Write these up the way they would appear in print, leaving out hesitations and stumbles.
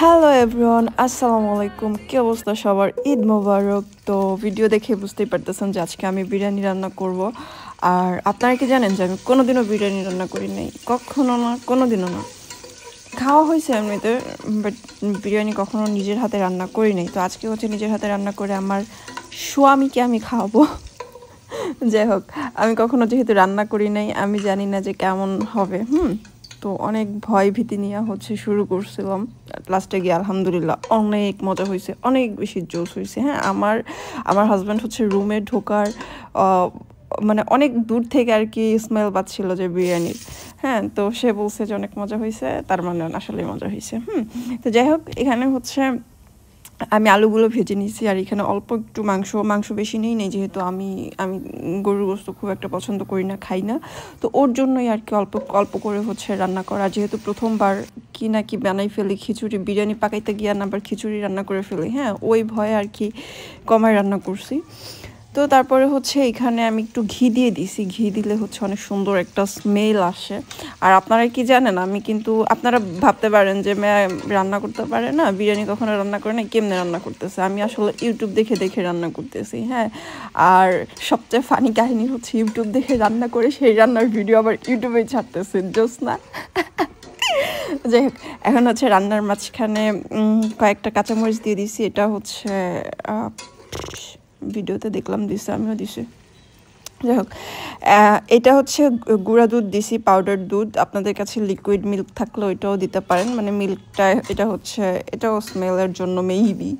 Hello everyone, আসসালামু আলাইকুম। কি অবস্থা সবার? ঈদ মোবারক। তো ভিডিও দেখে বুঝতেই পারতেছেন যে আজকে আমি বিরিয়ানি রান্না করব। আর আপনারা কি জানেন যে আমি কোনোদিনও বিরিয়ানি রান্না করি নাই, কখনো না, কোনোদিনও না। খাওয়া হয়েছে এমনিতে, বাট বিরিয়ানি কখনো নিজের হাতে রান্না করি নাই। তো আজকে হচ্ছে নিজের হাতে রান্না করে আমার স্বামীকে আমি খাওয়াবো। যাই হোক, আমি কখনো যেহেতু রান্না করি নাই, আমি জানি না যে কেমন হবে। তো অনেক ভয় ভীতি নিয়ে হচ্ছে শুরু করছিলাম। লাস্টে গিয়ে আলহামদুলিল্লাহ অনেক মজা হয়েছে, অনেক বেশি জোশ হয়েছে। হ্যাঁ, আমার হাজব্যান্ড হচ্ছে রুমে ঢোকার মানে অনেক দূর থেকে আর কি স্মেল পাচ্ছিল যে বিরিয়ানির। হ্যাঁ, তো সে বলছে যে অনেক মজা হয়েছে, তার মানে আসলেই মজা হয়েছে। তো যাই হোক, এখানে হচ্ছে আমি আলুগুলো ভেজে নিয়েছি। আর এখানে অল্প একটু মাংস বেশি নেই যেহেতু আমি আমি গরুর গোস্ত খুব একটা পছন্দ করি না, খাই না। তো ওর জন্যই আর কি অল্প অল্প করে হচ্ছে রান্না করা। যেহেতু প্রথমবার কি না কি বানাই ফেলি, খিচুড়ি বিরিয়ানি পাকাইতে গিয়ে না আবার খিচুড়ি রান্না করে ফেলি। হ্যাঁ, ওই ভয়ে আর কি কমায় রান্না করছি। তো তারপরে হচ্ছে এখানে আমি একটু ঘি দিয়ে দিছি। ঘি দিলে হচ্ছে অনেক সুন্দর একটা স্মেল আসে। আর আপনারা কি জানেন, আমি কিন্তু আপনারা ভাবতে পারেন যে রান্না করতে পারে না, বিরিয়ানি কখনো রান্না করে না, কেমনে রান্না করতেছে। আমি আসলে ইউটিউব দেখে দেখে রান্না করতেছি। হ্যাঁ, আর সবচেয়ে ফানি কাহিনী হচ্ছে ইউটিউব দেখে রান্না করে সেই রান্নার ভিডিও আবার ইউটিউবে ছাড়তেছে, জোস না? যাই হোক, এখন হচ্ছে রান্নার মাঝখানে কয়েকটা কাঁচামরিচ দিয়ে দিছি। এটা হচ্ছে ভিডিওতে দেখলাম দিছে, আমিও দিছি। যাই হোক, এটা হচ্ছে গুঁড়া দুধ দিছি, পাউডার দুধ। আপনাদের কাছে লিকুইড মিল্ক থাকলে ওইটাও দিতে পারেন, মানে মিল্কটা এটা হচ্ছে এটাও স্মেলের জন্য মেবি।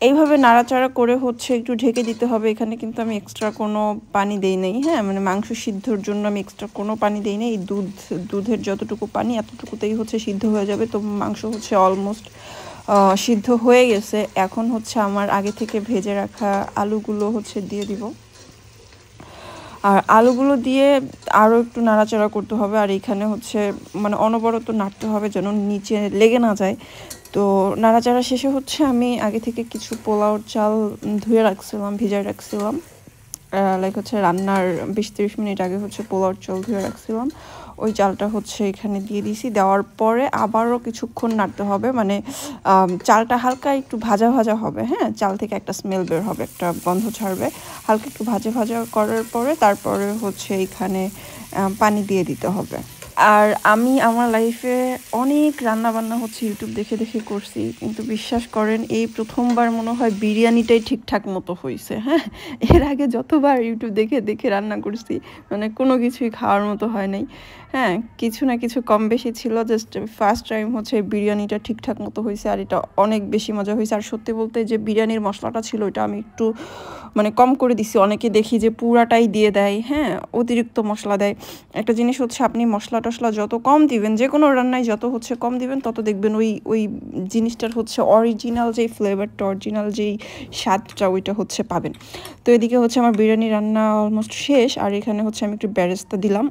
এইভাবে নাড়াচাড়া করে হচ্ছে একটু ঢেকে দিতে হবে। এখানে কিন্তু আমি এক্সট্রা কোনো পানি দেই নাই। হ্যাঁ, মানে মাংস সিদ্ধর জন্য আমি এক্সট্রা কোনো পানি দেই নাই। এই দুধের যতটুকু পানি এতটুকুতেই হচ্ছে সিদ্ধ হয়ে যাবে। তো মাংস হচ্ছে অলমোস্ট সিদ্ধ হয়ে গেছে। এখন হচ্ছে আমার আগে থেকে ভেজে রাখা আলুগুলো হচ্ছে দিয়ে দিব। আর আলুগুলো দিয়ে আরও একটু নাড়াচাড়া করতে হবে। আর এখানে হচ্ছে মানে অনবরত নাড়তে হবে যেন নিচে লেগে না যায়। তো নাড়াচাড়া শেষে হচ্ছে আমি আগে থেকে কিছু পোলাওর চাল ধুয়ে রাখছিলাম, ভিজায় রাখছিলাম। লাইক হচ্ছে রান্নার 20-30 মিনিট আগে হচ্ছে পোলাওর চাল ধুয়ে রাখছিলাম। ওই চালটা হচ্ছে এখানে দিয়ে দিয়েছি। দেওয়ার পরে আবারও কিছুক্ষণ নাড়তে হবে, মানে চালটা হালকা একটু ভাজা ভাজা হবে। হ্যাঁ, চাল থেকে একটা স্মেল বের হবে, একটা গন্ধ ছাড়বে। হালকা একটু ভাজা ভাজা করার পরে তারপরে হচ্ছে এখানে পানি দিয়ে দিতে হবে। আর আমি আমার লাইফে অনেক রান্নাবান্না হচ্ছে ইউটিউব দেখে দেখে করছি, কিন্তু বিশ্বাস করেন এই প্রথমবার মনে হয় বিরিয়ানিটাই ঠিকঠাক মতো হয়েছে। হ্যাঁ, এর আগে যতবার ইউটিউব দেখে দেখে রান্না করছি মানে কোনো কিছুই খাওয়ার মতো হয় নাই। হ্যাঁ, কিছু না কিছু কম বেশি ছিল, জাস্ট ফার্স্ট টাইম হচ্ছে বিরিয়ানিটা ঠিকঠাক মতো হয়েছে। আর এটা অনেক বেশি মজা হয়েছে। আর সত্যি বলতে যে বিরিয়ানির মশলাটা ছিল ওইটা আমি একটু মানে কম করে দিছি। অনেকে দেখি যে পুরাটাই দিয়ে দেয়, হ্যাঁ, অতিরিক্ত মশলা দেয়। একটা জিনিস হচ্ছে আপনি মশলা টশলা যত কম দিবেন, যে কোনো রান্নায় যত হচ্ছে কম দিবেন, তত দেখবেন ওই ওই জিনিসটার হচ্ছে অরিজিনাল যেই ফ্লেভারটা, অরিজিনাল যেই স্বাদটা ওইটা হচ্ছে পাবেন। তো এদিকে হচ্ছে আমার বিরিয়ানি রান্না অলমোস্ট শেষ। আর এখানে হচ্ছে আমি একটু বেরেস্তা দিলাম,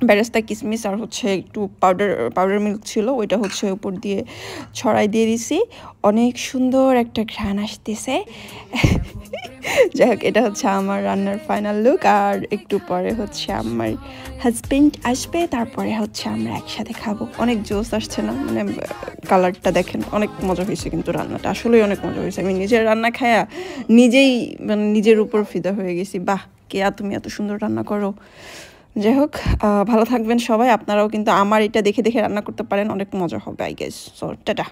বেরেস্তা কিশমিশ আর হচ্ছে একটু পাউডার মিল্ক ছিল, ওইটা হচ্ছে উপর দিয়ে ছড়াই দিয়ে দিছি। অনেক সুন্দর একটা ঘ্রাণ আসতেছে। যাই হোক, এটা হচ্ছে আমার রান্নার ফাইনাল লুক। আর একটু পরে হচ্ছে আমার হাজবেন্ড আসবে, তারপরে হচ্ছে আমরা একসাথে খাবো। অনেক জোস আসছে না? মানে কালারটা দেখেন, অনেক মজা হয়েছে। কিন্তু রান্নাটা আসলেই অনেক মজা হয়েছে। আমি নিজের রান্না খায়া নিজেই মানে নিজের উপর ফিদা হয়ে গেছি। বাহ, কেয়া তুমি এত সুন্দর রান্না করো। যাই হোক, ভালো থাকবেন সবাই। আপনারাও কিন্তু আমার এটা দেখে দেখে রান্না করতে পারেন, অনেক মজা হবে আই গেস। So tata.